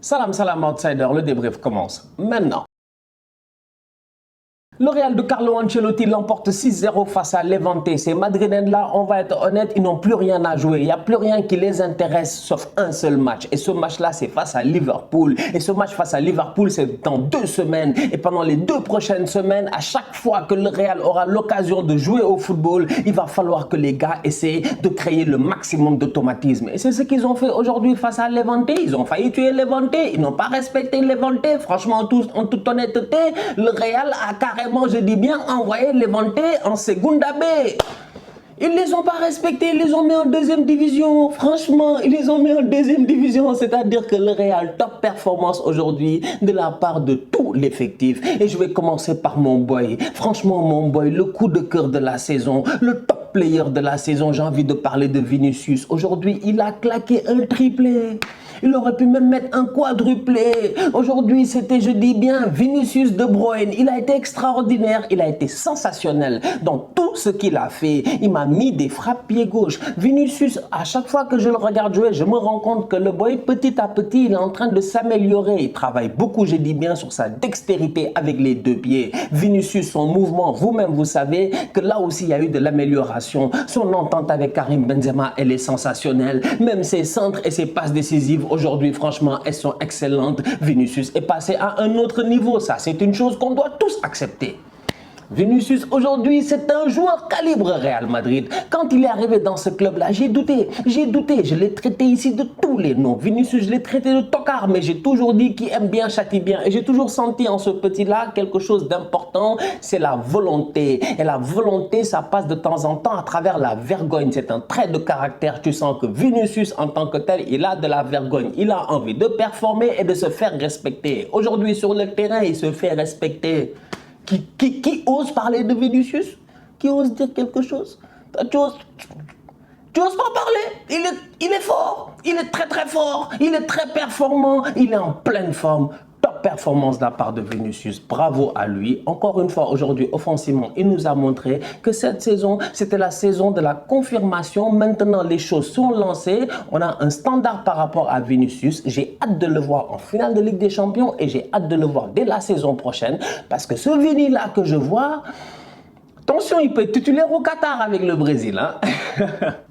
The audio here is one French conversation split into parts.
Salam, salam, outsider, le débrief commence maintenant. Le Real de Carlo Ancelotti l'emporte 6-0 face à Levante. Ces Madrilènes-là, on va être honnête, ils n'ont plus rien à jouer. Il n'y a plus rien qui les intéresse sauf un seul match. Et ce match-là, c'est face à Liverpool. Et ce match face à Liverpool, c'est dans 2 semaines. Et pendant les 2 prochaines semaines, à chaque fois que le Real aura l'occasion de jouer au football, il va falloir que les gars essaient de créer le maximum d'automatisme. Et c'est ce qu'ils ont fait aujourd'hui face à Levante. Ils ont failli tuer Levante. Ils n'ont pas respecté Levante. Franchement, en toute honnêteté, le Real a carrément, je dis bien, envoyé Levante en Segunda B. Ils ne les ont pas respectés, ils les ont mis en 2e division. Franchement, ils les ont mis en 2e division. C'est-à-dire que le Real, top performance aujourd'hui de la part de tout l'effectif. Et je vais commencer par mon boy. Franchement, mon boy, le coup de cœur de la saison, le top player de la saison, j'ai envie de parler de Vinicius. Aujourd'hui, il a claqué un triplé. Il aurait pu même mettre un quadruplé. Aujourd'hui, c'était, je dis bien, Vinicius De Bruyne. Il a été extraordinaire, il a été sensationnel dans tout ce qu'il a fait. Il m'a mis des frappes pied gauche. Vinicius, à chaque fois que je le regarde jouer, je me rends compte que le boy, petit à petit, il est en train de s'améliorer. Il travaille beaucoup, je dis bien, sur sa dextérité avec les 2 pieds. Vinicius, son mouvement, vous-même, vous savez que là aussi, il y a eu de l'amélioration. Son entente avec Karim Benzema, elle est sensationnelle. Même ses centres et ses passes décisives, aujourd'hui, franchement, elles sont excellentes. Vinicius est passé à un autre niveau. Ça, c'est une chose qu'on doit tous accepter. Vinicius, aujourd'hui, c'est un joueur calibre Real Madrid. Quand il est arrivé dans ce club-là, j'ai douté. Je l'ai traité ici de tous les noms. Vinicius, je l'ai traité de tocard, mais j'ai toujours dit qu'il aime bien, châtie bien. Et j'ai toujours senti en ce petit-là quelque chose d'important, c'est la volonté. Et la volonté, ça passe de temps en temps à travers la vergogne. C'est un trait de caractère. Tu sens que Vinicius, en tant que tel, il a de la vergogne. Il a envie de performer et de se faire respecter. Aujourd'hui, sur le terrain, il se fait respecter. Qui ose parler de Vinicius? Qui ose dire quelque chose? Tu oses pas parler? Il est fort, il est très très fort, il est très performant, il est en pleine forme. Top performance de la part de Vinicius, bravo à lui. Encore une fois, aujourd'hui, offensivement, il nous a montré que cette saison, c'était la saison de la confirmation. Maintenant, les choses sont lancées. On a un standard par rapport à Vinicius. J'ai hâte de le voir en finale de Ligue des Champions et j'ai hâte de le voir dès la saison prochaine. Parce que ce Vini-là que je vois, attention, il peut être titulaire au Qatar avec le Brésil. Hein?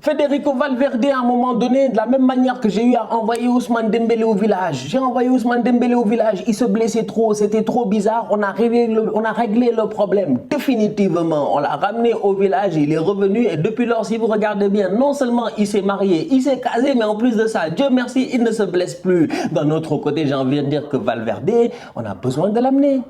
Federico Valverde, à un moment donné, de la même manière que j'ai eu à envoyer Ousmane Dembélé au village. J'ai envoyé Ousmane Dembélé au village, il se blessait trop, c'était trop bizarre. On a réglé le problème définitivement. On l'a ramené au village, il est revenu et depuis lors, si vous regardez bien, non seulement il s'est marié, il s'est casé, mais en plus de ça, Dieu merci, il ne se blesse plus. D'un autre côté, j'ai envie de dire que Valverde, on a besoin de l'amener.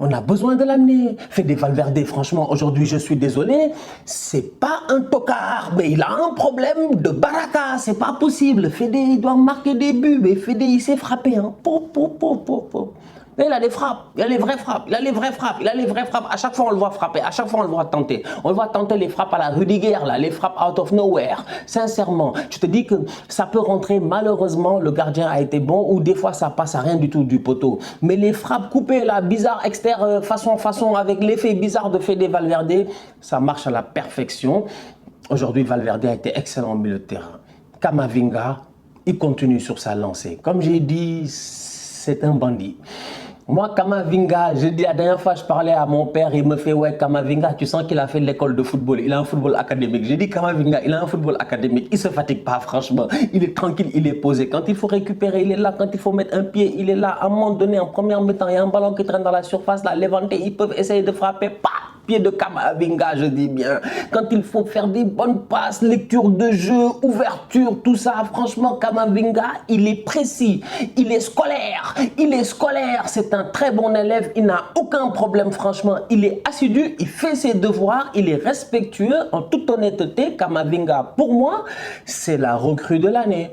On a besoin de l'amener. Fede Valverde, franchement, aujourd'hui, je suis désolé, c'est pas un tocard, mais il a un problème de baraka, c'est pas possible. Fede, il doit marquer des buts, mais Fede, il s'est frappé. Hein. Mais il a des frappes, il a les vraies frappes, il a les vraies frappes. À chaque fois, on le voit frapper, à chaque fois, on le voit tenter. On le voit tenter les frappes à la Rudiger, là, les frappes out of nowhere. Sincèrement, tu te dis que ça peut rentrer, malheureusement, le gardien a été bon, ou des fois, ça passe à rien du tout du poteau. Mais les frappes coupées, là, bizarres, externes, façon, avec l'effet bizarre de Fede Valverde, ça marche à la perfection. Aujourd'hui, Valverde a été excellent au milieu de terrain. Camavinga, il continue sur sa lancée. Comme j'ai dit, c'est un bandit. Moi, Camavinga, je dis la dernière fois, je parlais à mon père, il me fait, ouais, Camavinga, tu sens qu'il a fait l'école de football, il a un football académique. J'ai dit, Camavinga, il a un football académique, il se fatigue pas, franchement. Il est tranquille, il est posé. Quand il faut récupérer, il est là. Quand il faut mettre un pied, il est là. À un moment donné, en première mi-temps, il y a un ballon qui traîne dans la surface, là, Levante, ils peuvent essayer de frapper, pied de Camavinga, je dis bien. Quand il faut faire des bonnes passes, lecture de jeu, ouverture, tout ça, franchement, Camavinga, il est précis, il est scolaire, c'est un très bon élève, il n'a aucun problème, franchement, il est assidu, il fait ses devoirs, il est respectueux, en toute honnêteté, Camavinga, pour moi, c'est la recrue de l'année.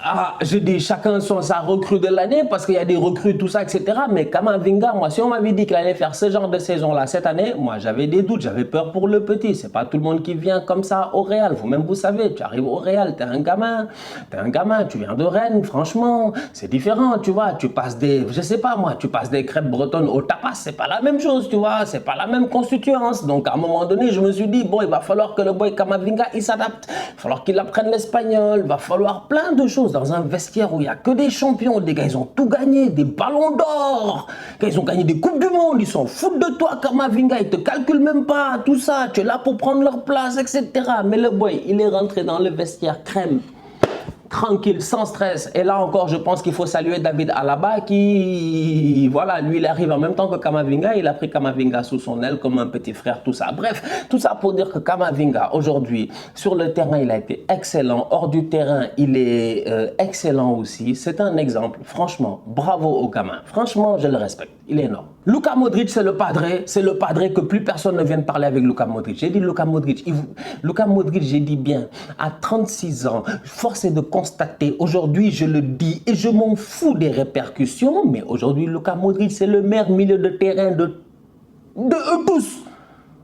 Ah, je dis chacun sa recrue de l'année parce qu'il y a des recrues, tout ça, etc. Mais Camavinga, moi, si on m'avait dit qu'il allait faire ce genre de saison-là cette année, moi, j'avais des doutes, j'avais peur pour le petit. C'est pas tout le monde qui vient comme ça au Real. Vous-même, vous savez, tu arrives au Real, t'es un gamin, tu viens de Rennes, franchement, c'est différent, tu vois. Tu passes des, je sais pas moi, tu passes des crêpes bretonnes au tapas, c'est pas la même chose, tu vois, c'est pas la même constituance. Donc, à un moment donné, je me suis dit, bon, il va falloir que le boy Camavinga, il s'adapte. Il va falloir qu'il apprenne l'espagnol, il va falloir plein de choses. dans un vestiaire où il n'y a que des champions, des gars, ils ont tout gagné, des ballons d'or, ils ont gagné des coupes du monde, ils s'en foutent de toi, Kamavinga, ils te calculent même pas, tout ça, tu es là pour prendre leur place, etc. Mais le boy, il est rentré dans le vestiaire crème, tranquille, sans stress. Et là encore, je pense qu'il faut saluer David Alaba qui, voilà, lui, il arrive en même temps que Kamavinga. Il a pris Kamavinga sous son aile comme un petit frère, tout ça. Bref, tout ça pour dire que Kamavinga, aujourd'hui, sur le terrain, il a été excellent. Hors du terrain, il est excellent aussi. C'est un exemple. Franchement, bravo au gamin. Franchement, je le respecte. Il est énorme. Luka Modric, c'est le padré que plus personne ne vienne parler avec Luka Modric. J'ai dit Luka Modric, j'ai dit bien, à 36 ans, force est de constater, aujourd'hui je le dis et je m'en fous des répercussions, mais aujourd'hui Luka Modric, c'est le meilleur milieu de terrain de eux tous.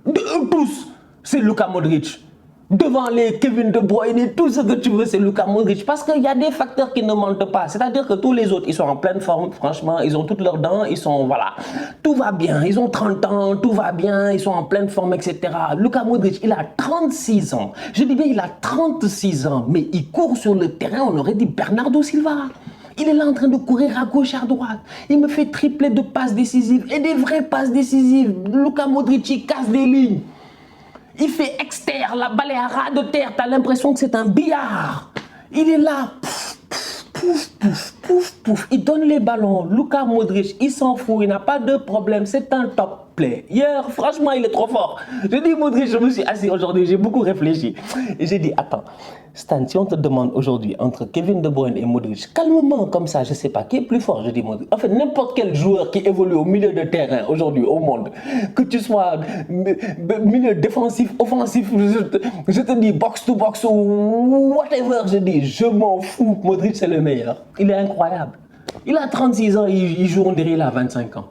De eux tous, c'est Luka Modric. Devant les Kevin De Bruyne et tout ce que tu veux, c'est Luka Modric. Parce qu'il y a des facteurs qui ne mentent pas. C'est-à-dire que tous les autres, ils sont en pleine forme, franchement. Ils ont toutes leurs dents, ils sont, voilà. Tout va bien. Ils ont 30 ans, tout va bien. Ils sont en pleine forme, etc. Luka Modric, il a 36 ans. Je dis bien, il a 36 ans. Mais il court sur le terrain, on aurait dit Bernardo Silva. Il est là en train de courir à gauche, à droite. Il me fait tripler de passes décisives et des vraies passes décisives. Luka Modric, il casse des lignes. Il fait externe, la balle est à ras de terre, tu as l'impression que c'est un billard. Il est là, pouf, il donne les ballons. Luka Modric, il s'en fout, il n'a pas de problème, c'est un top player. Franchement, il est trop fort. Je dis Modric, je me suis assis aujourd'hui, j'ai beaucoup réfléchi. Et j'ai dit, attends, Stan, si on te demande aujourd'hui entre Kevin De Bruyne et Modric, calmement comme ça, je ne sais pas, qui est plus fort, je dis Modric. En fait, n'importe quel joueur qui évolue au milieu de terrain aujourd'hui au monde, que tu sois milieu défensif, offensif, je te dis box to box ou whatever, je dis, je m'en fous, Modric c'est le meilleur. Il est incroyable. Il a 36 ans, il joue, on dirait il a 25 ans.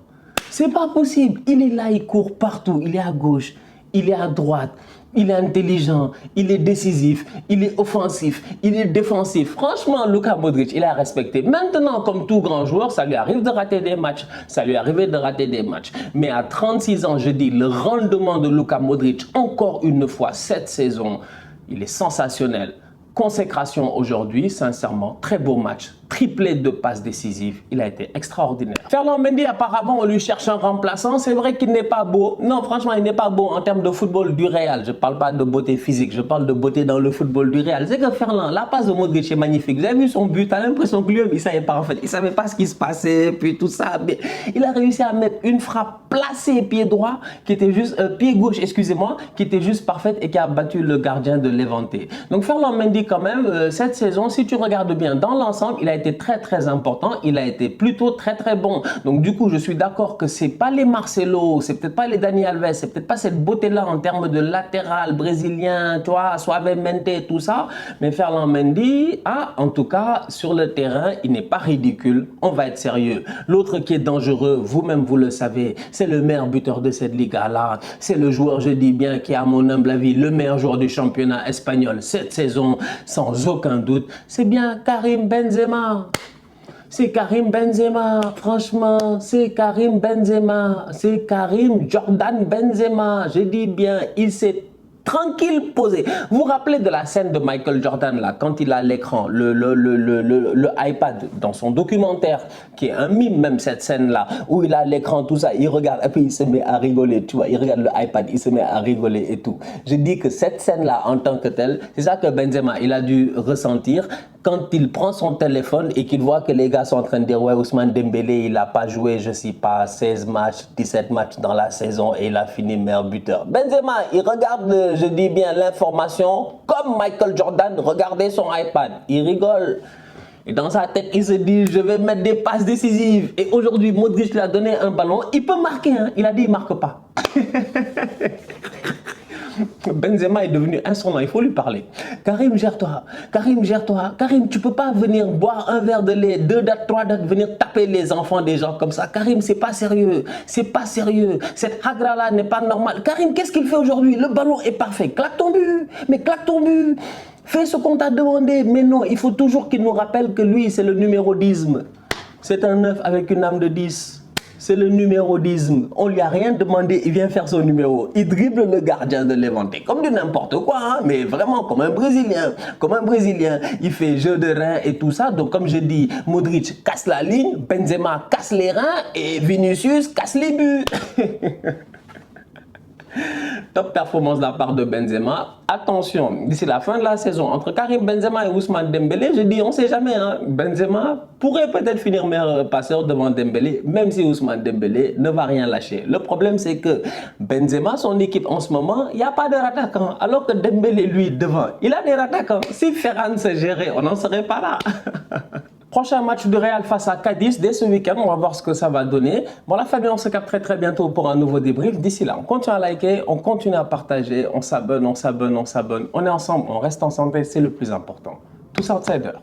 C'est pas possible. Il est là, il court partout, il est à gauche, il est à droite. Il est intelligent, il est décisif, il est offensif, il est défensif. Franchement, Luka Modric, il a respecté. Maintenant, comme tout grand joueur, ça lui arrive de rater des matchs. Mais à 36 ans, je dis, le rendement de Luka Modric, encore une fois, cette saison, il est sensationnel. Consécration aujourd'hui, sincèrement, très beau match. Triplé de passes décisives, il a été extraordinaire. Ferland Mendy, apparemment, on lui cherche un remplaçant. C'est vrai qu'il n'est pas beau. Non, franchement, il n'est pas beau en termes de football du Real. Je ne parle pas de beauté physique, je parle de beauté dans le football du Real. C'est que Ferland, la passe de Modric est magnifique. Vous avez vu son but, tu as l'impression que lui, il ne savait pas en fait. Il ne savait pas ce qui se passait, puis tout ça. Mais il a réussi à mettre une frappe placée pied droit, qui était juste, pied gauche, excusez-moi, qui était juste parfaite et qui a battu le gardien de Levante. Donc Ferland Mendy, quand même, cette saison, si tu regardes bien, dans l'ensemble, il a été très important, il a été plutôt très bon. Donc du coup, je suis d'accord que c'est pas les Marcelo, c'est peut-être pas les Dani Alves, c'est peut-être pas cette beauté-là en termes de latéral brésilien, tu vois, Suavemente, tout ça, mais Ferland Mendy, en tout cas, sur le terrain, il n'est pas ridicule, on va être sérieux. L'autre qui est dangereux, vous-même vous le savez, c'est le meilleur buteur de cette Liga-là, c'est le joueur, je dis bien, qui est à mon humble avis, le meilleur joueur du championnat espagnol cette saison, sans aucun doute, c'est bien Karim Benzema. C'est Karim Benzema, franchement, c'est Karim Benzema, c'est Karim Jordan Benzema, je dis bien, il s'est tranquille posé. Vous vous rappelez de la scène de Michael Jordan là, quand il a l'écran, le iPad dans son documentaire, qui est un mime même cette scène là, où il a l'écran, tout ça, il regarde et puis il se met à rigoler, tu vois, il regarde le iPad, il se met à rigoler et tout. Je dis que cette scène là en tant que telle, c'est ça que Benzema, il a dû ressentir quand il prend son téléphone et qu'il voit que les gars sont en train de dire ouais, Ousmane Dembélé, il n'a pas joué, je sais pas, 16 matchs, 17 matchs dans la saison et il a fini meilleur buteur. Benzema, il regarde, je dis bien, l'information comme Michael Jordan regardait son iPad. Il rigole. Et dans sa tête, il se dit, je vais mettre des passes décisives. Et aujourd'hui, Modric lui a donné un ballon. Il peut marquer, hein. Il a dit, il ne marque pas. Benzema est devenu insolent, il faut lui parler. Karim, gère-toi. Karim, gère-toi. Karim, tu peux pas venir boire un verre de lait, 2 dates, 3 dates, venir taper les enfants des gens comme ça. Karim, c'est pas sérieux. C'est pas sérieux. Cette hagra-là n'est pas normale. Karim, qu'est-ce qu'il fait aujourd'hui? Le ballon est parfait. Claque ton but. Mais claque ton but. Fais ce qu'on t'a demandé. Mais non, il faut toujours qu'il nous rappelle que lui, c'est le numéro 10. C'est un 9 avec une âme de 10. C'est le numérodisme. On lui a rien demandé, il vient faire son numéro. Il dribble le gardien de Levante, comme du n'importe quoi, hein, mais vraiment comme un Brésilien. Comme un Brésilien. Il fait jeu de rein et tout ça. Donc comme je dis, Modric casse la ligne, Benzema casse les reins et Vinicius casse les buts. Top performance de la part de Benzema. Attention, d'ici la fin de la saison, entre Karim Benzema et Ousmane Dembélé, je dis, on ne sait jamais. Hein, Benzema pourrait peut-être finir meilleur passeur devant Dembélé, même si Ousmane Dembélé ne va rien lâcher. Le problème, c'est que Benzema, son équipe en ce moment, il n'y a pas de rattaquant. Alors que Dembélé, lui, devant, il a des rattaquants. Si Ferran se gérait, on n'en serait pas là. Prochain match de Real face à Cadiz dès ce week-end, on va voir ce que ça va donner. Bon la famille, on se capte très bientôt pour un nouveau débrief. D'ici là, on continue à liker, on continue à partager, on s'abonne, on est ensemble, on reste en santé, c'est le plus important. Tous outsiders.